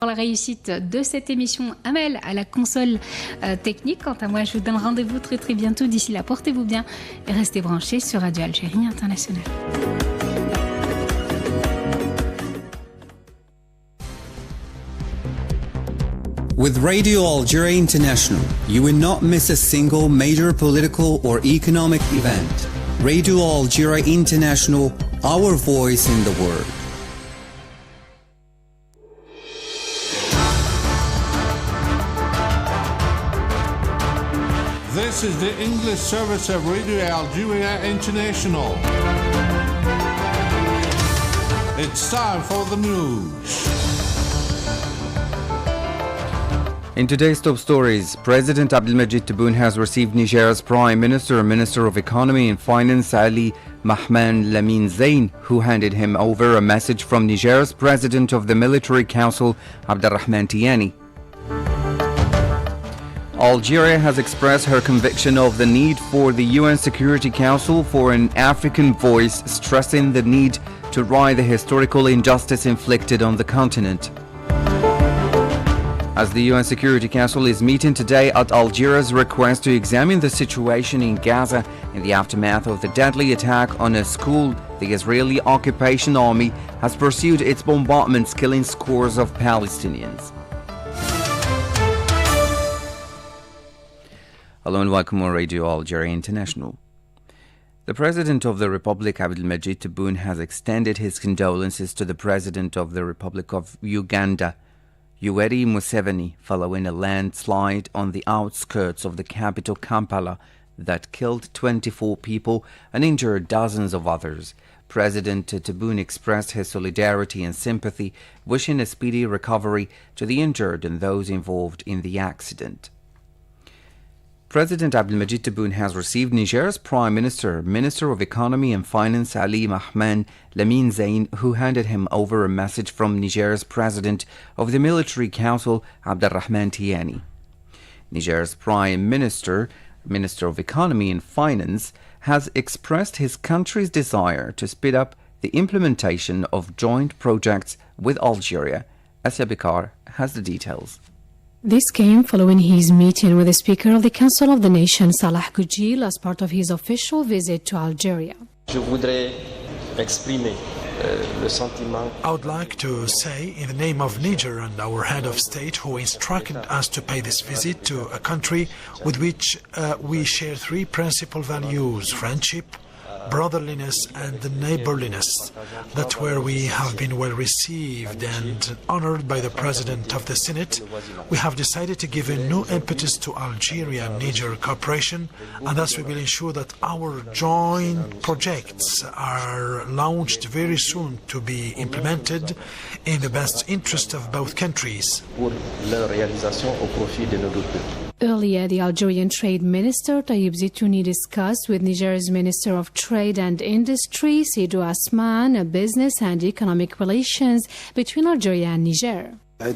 Pour la réussite de cette émission, Amel à la console technique. Quant à moi, je vous donne rendez-vous très très bientôt. D'ici là, portez-vous bien et restez branchés sur Radio Algérie Internationale. With Radio Algeria International, you will not miss a single major political or economic event. Radio Algeria International, our voice in the world. This is the English service of Radio Algeria International. It's time for the news. In today's top stories, President Abdelmadjid Tebboune has received Niger's Prime Minister, Minister of Economy and Finance Ali Mahman Lamine Zain, who handed him over a message from Niger's President of the Military Council, Abderrahman Tiani. Algeria has expressed her conviction of the need for the UN Security Council for an African voice, stressing the need to right the historical injustice inflicted on the continent. As the UN Security Council is meeting today at Algeria's request to examine the situation in Gaza in the aftermath of the deadly attack on a school, the Israeli occupation army has pursued its bombardments, killing scores of Palestinians. Hello and welcome on Radio Algeria International. The President of the Republic, Abdelmadjid Tebboune, has extended his condolences to the President of the Republic of Uganda, Yoweri Museveni, following a landslide on the outskirts of the capital Kampala that killed 24 people and injured dozens of others. President Tebboune expressed his solidarity and sympathy, wishing a speedy recovery to the injured and those involved in the accident. President Abdelmadjid Tebboune has received Niger's Prime Minister, Minister of Economy and Finance Ali Mahman Lamine Zain, who handed him over a message from Niger's President of the Military Council, Abderrahman Tiani. Niger's Prime Minister, Minister of Economy and Finance, has expressed his country's desire to speed up the implementation of joint projects with Algeria. Asya Bikar has the details. This came following his meeting with the Speaker of the Council of the Nation, Salah Goujil, as part of his official visit to Algeria. Je voudrais exprimer le sentiment. I would like to say, in the name of Niger and our head of state, who instructed us to pay this visit to a country with which we share three principal values: friendship, brotherliness and neighborliness, that where we have been well received and honored by the President of the Senate, we have decided to give a new impetus to Algeria-Niger cooperation, and thus we will ensure that our joint projects are launched very soon to be implemented in the best interest of both countries. Earlier, the Algerian Trade Minister Tayyip Zitouni discussed with Niger's Minister of Trade and Industry Seydou Asman business and economic relations between Algeria and Niger. We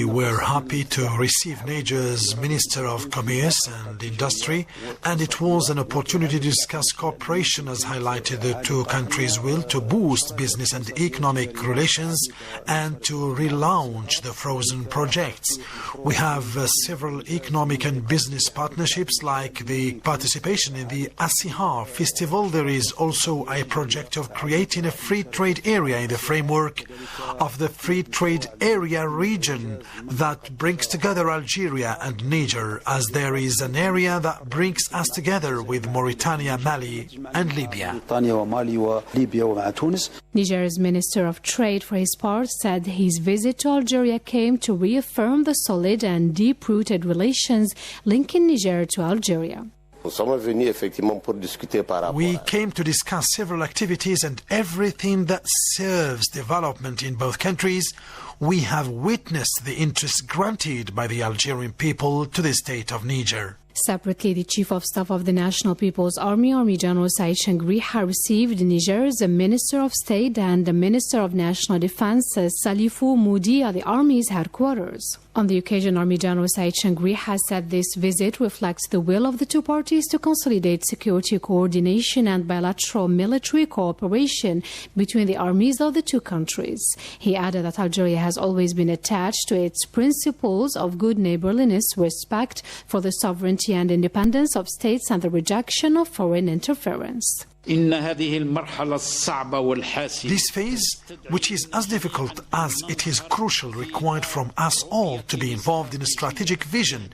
were happy to receive Niger's Minister of Commerce and Industry, and it was an opportunity to discuss cooperation as highlighted the two countries' will to boost business and economic relations and to relaunch the frozen projects. We have several economic and business partnerships, like the participation in the Asiha Festival. There is also a project of creating a free trade area in the framework of the free trade area region that brings together Algeria and Niger, as there is an area that brings us together with Mauritania, Mali and Libya. Niger's Minister of Trade, for his part, said his visit to Algeria came to reaffirm the solid and deep-rooted relations linking Niger to Algeria. We came to discuss several activities and everything that serves development in both countries. We have witnessed the interest granted by the Algerian people to the state of Niger. Separately, the Chief of Staff of the National People's Army, Army General Said Changriha, received Niger's Minister of State and the Minister of National Defense, Salifou Moudi, at the Army's headquarters. On the occasion, Army General Said Changriha said this visit reflects the will of the two parties to consolidate security coordination and bilateral military cooperation between the armies of the two countries. He added that Algeria has always been attached to its principles of good neighborliness, respect for the sovereignty and independence of states, and the rejection of foreign interference. This phase, which is as difficult as it is crucial, required from us all to be involved in a strategic vision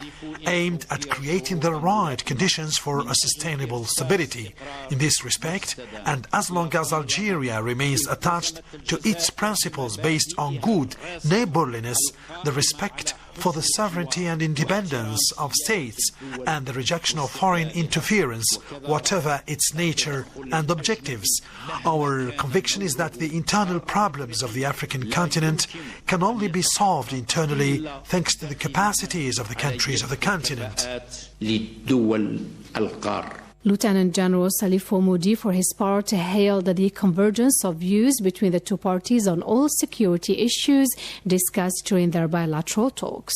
aimed at creating the right conditions for a sustainable stability. In this respect, and as long as Algeria remains attached to its principles based on good neighborliness, the respect for the sovereignty and independence of states, and the rejection of foreign interference, whatever its nature and objectives. Our conviction is that the internal problems of the African continent can only be solved internally thanks to the capacities of the countries of the continent. Lieutenant General Salifou Moudi, for his part, hailed the convergence of views between the two parties on all security issues discussed during their bilateral talks.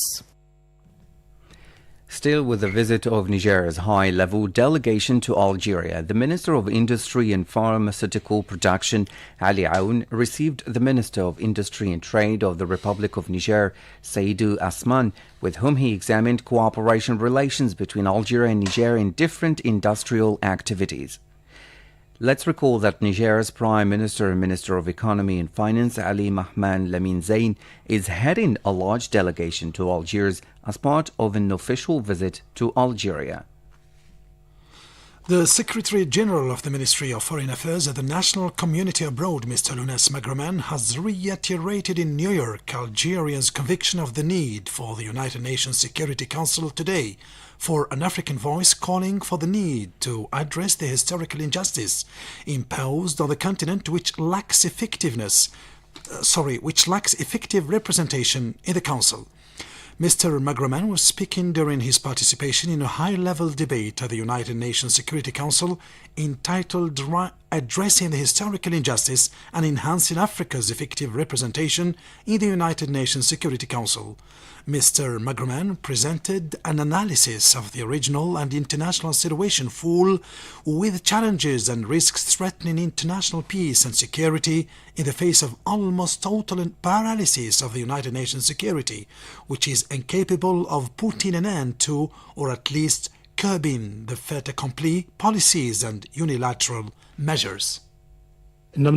Still with the visit of Niger's high-level delegation to Algeria, the Minister of Industry and Pharmaceutical Production, Ali Aoun, received the Minister of Industry and Trade of the Republic of Niger, Seydou Asman, with whom he examined cooperation relations between Algeria and Niger in different industrial activities. Let's recall that Niger's Prime Minister and Minister of Economy and Finance, Ali Mahman Lamine Zain, is heading a large delegation to Algiers as part of an official visit to Algeria. The Secretary General of the Ministry of Foreign Affairs at the National Community Abroad, Mr. Lounes Magraman, has reiterated in New York Algeria's conviction of the need for the United Nations Security Council today for an African voice calling for the need to address the historical injustice imposed on the continent, which lacks effective representation in the Council. Mr. Magraman was speaking during his participation in a high-level debate at the United Nations Security Council entitled Addressing the Historical Injustice and Enhancing Africa's Effective Representation in the United Nations Security Council. Mr. Magraman presented an analysis of the regional and international situation full with challenges and risks threatening international peace and security in the face of almost total paralysis of the United Nations security, which is incapable of putting an end to, or at least curbing, the fait accompli policies and unilateral measures. First,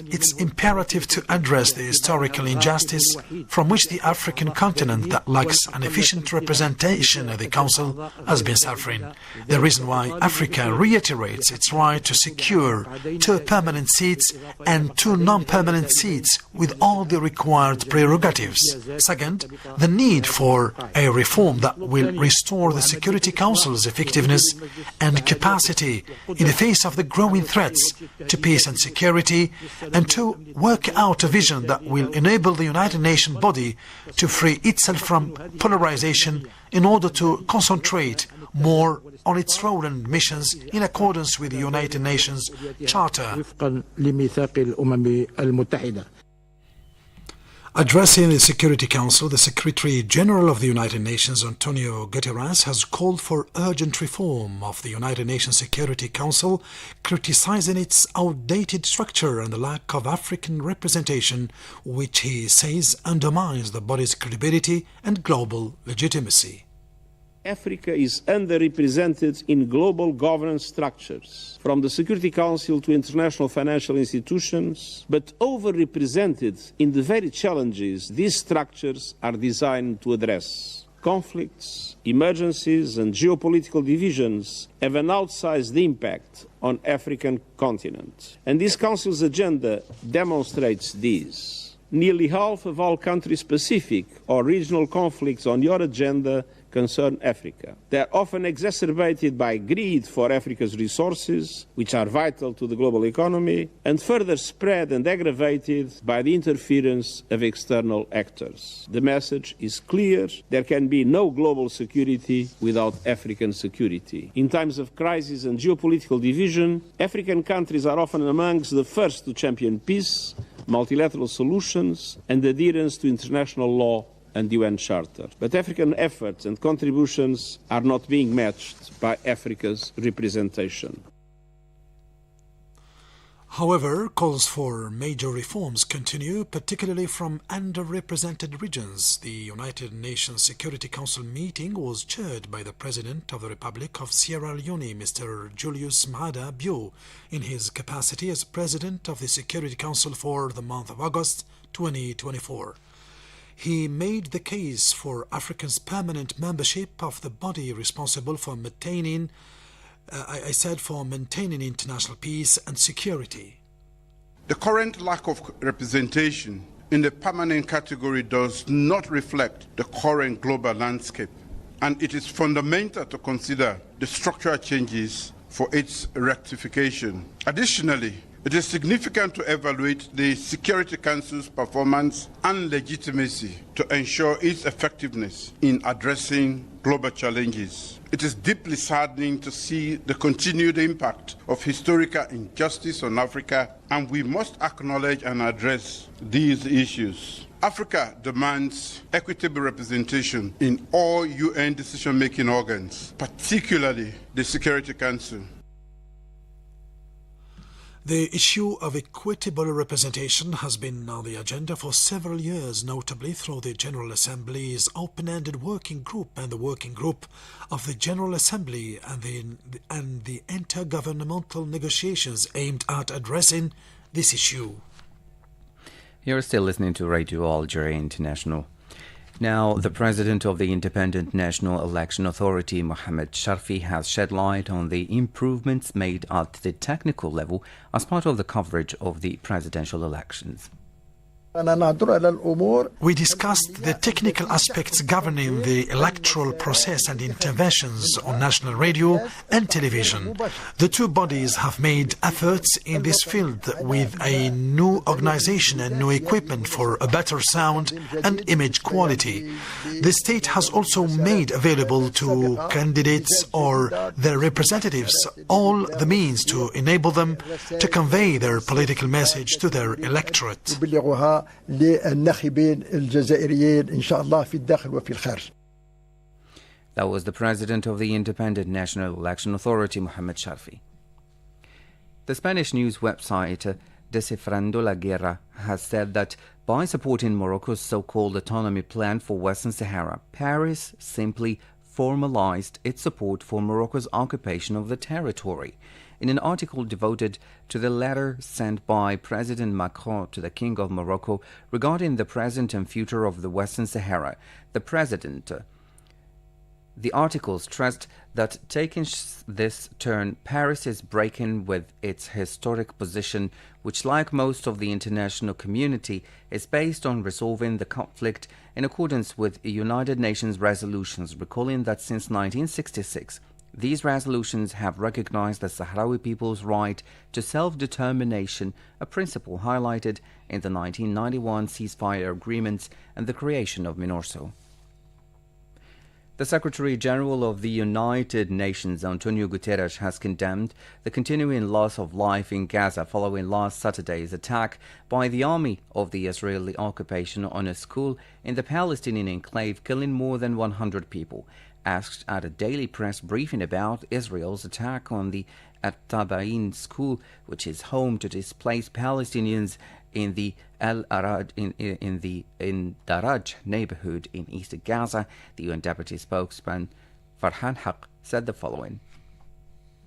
it's imperative to address the historical injustice from which the African continent that lacks an efficient representation at the Council has been suffering. The reason why Africa reiterates its right to secure 2 permanent seats and 2 non-permanent seats with all the required prerogatives. Second, the need for a reform that will restore the Security Council's effectiveness and capacity in the face of the growing threats to peace and security, and to work out a vision that will enable the United Nations body to free itself from polarization in order to concentrate more on its role and missions in accordance with the United Nations Charter. Addressing the Security Council, the Secretary General of the United Nations, Antonio Guterres, has called for urgent reform of the United Nations Security Council, criticizing its outdated structure and the lack of African representation, which he says undermines the body's credibility and global legitimacy. Africa is underrepresented in global governance structures, from the Security Council to international financial institutions, but overrepresented in the very challenges these structures are designed to address. Conflicts, emergencies, and geopolitical divisions have an outsized impact on the African continent. And this Council's agenda demonstrates this. Nearly half of all country-specific or regional conflicts on your agenda concern Africa. They are often exacerbated by greed for Africa's resources, which are vital to the global economy, and further spread and aggravated by the interference of external actors. The message is clear: there can be no global security without African security. In times of crisis and geopolitical division, African countries are often amongst the first to champion peace, multilateral solutions, and adherence to international law and UN Charter. But African efforts and contributions are not being matched by Africa's representation. However, calls for major reforms continue, particularly from underrepresented regions. The United Nations Security Council meeting was chaired by the President of the Republic of Sierra Leone, Mr. Julius Maada Bio, in his capacity as President of the Security Council for the month of August 2024. He made the case for Africa's permanent membership of the body responsible for maintaining international peace and security. The current lack of representation in the permanent category does not reflect the current global landscape, and it is fundamental to consider the structural changes for its rectification. Additionally, it is significant to evaluate the Security Council's performance and legitimacy to ensure its effectiveness in addressing global challenges. It is deeply saddening to see the continued impact of historical injustice on Africa, and we must acknowledge and address these issues. Africa demands equitable representation in all UN decision-making organs, particularly the Security Council. The issue of equitable representation has been on the agenda for several years, notably through the General Assembly's open-ended working group and the working group of the General Assembly and the intergovernmental negotiations aimed at addressing this issue. You're still listening to Radio Algeria International. Now, the president of the Independent National Election Authority, Mohamed Sharfi, has shed light on the improvements made at the technical level as part of the coverage of the presidential elections. We discussed the technical aspects governing the electoral process and interventions on national radio and television. The two bodies have made efforts in this field with a new organization and new equipment for a better sound and image quality. The state has also made available to candidates or their representatives all the means to enable them to convey their political message to their electorate. للناخبين الجزائريين إن شاء الله في الداخل وفي الخارج. That was the president of the Independent National Election Authority, Mohamed Sharfi. The Spanish news website Descifrando la Guerra has said that by supporting Morocco's so-called autonomy plan for Western Sahara, Paris simply formalized its support for Morocco's occupation of the territory. In an article devoted to the letter sent by President Macron to the King of Morocco regarding the present and future of the Western Sahara, the article stressed that taking this turn, Paris is breaking with its historic position, which, like most of the international community, is based on resolving the conflict in accordance with United Nations resolutions, recalling that since 1966, these resolutions have recognized the Sahrawi people's right to self-determination, a principle highlighted in the 1991 ceasefire agreements and the creation of MINURSO. The Secretary-General of the United Nations, Antonio Guterres, has condemned the continuing loss of life in Gaza following last Saturday's attack by the army of the Israeli occupation on a school in the Palestinian enclave, killing more than 100 people. Asked at a daily press briefing about Israel's attack on the At-Tabain school, which is home to displaced Palestinians in the Al-Araj in Daraj neighborhood in East Gaza, the UN Deputy Spokesman Farhan Haq said the following.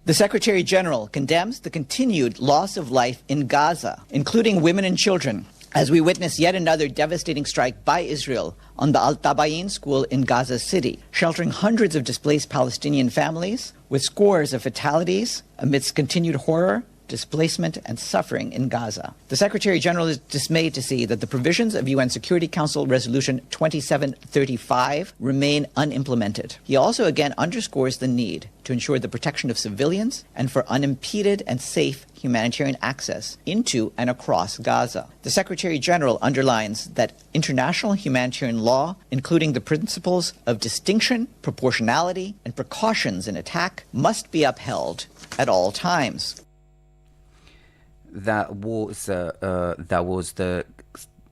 The Secretary General condemns the continued loss of life in Gaza, including women and children, as we witness yet another devastating strike by Israel on the Al-Tabain school in Gaza City, sheltering hundreds of displaced Palestinian families, with scores of fatalities amidst continued horror displacement, and suffering in Gaza. The Secretary General is dismayed to see that the provisions of UN Security Council Resolution 2735 remain unimplemented. He also again underscores the need to ensure the protection of civilians and for unimpeded and safe humanitarian access into and across Gaza. The Secretary General underlines that international humanitarian law, including the principles of distinction, proportionality, and precautions in attack, must be upheld at all times. That was the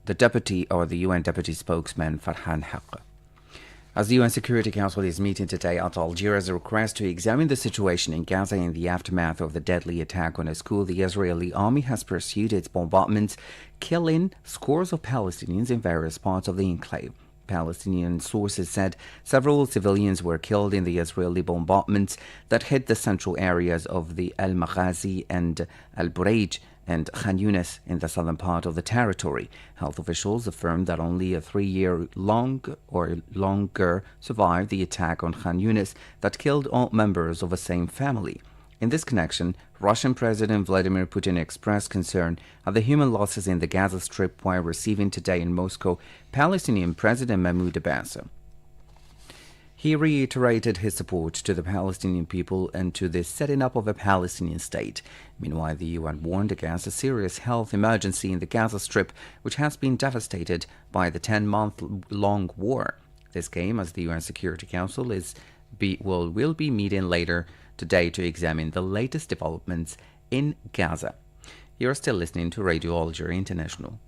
deputy or the UN deputy spokesman Farhan Haq. As the UN Security Council is meeting today at Algiers, a request to examine the situation in Gaza in the aftermath of the deadly attack on a school, the Israeli army has pursued its bombardments, killing scores of Palestinians in various parts of the enclave. Palestinian sources said several civilians were killed in the Israeli bombardments that hit the central areas of the Al Maghazi and Al Bureij and Khan Yunis in the southern part of the territory. Health officials affirmed that only a 3-year-long or longer survived the attack on Khan Yunis that killed all members of the same family. In this connection, Russian President Vladimir Putin expressed concern at the human losses in the Gaza Strip while receiving today in Moscow Palestinian President Mahmoud Abbas. He reiterated his support to the Palestinian people and to the setting up of a Palestinian state. Meanwhile, the UN warned against a serious health emergency in the Gaza Strip, which has been devastated by the 10-month-long war. This came as the UN Security Council will be meeting later today to examine the latest developments in Gaza. You're still listening to Radio Algeria International.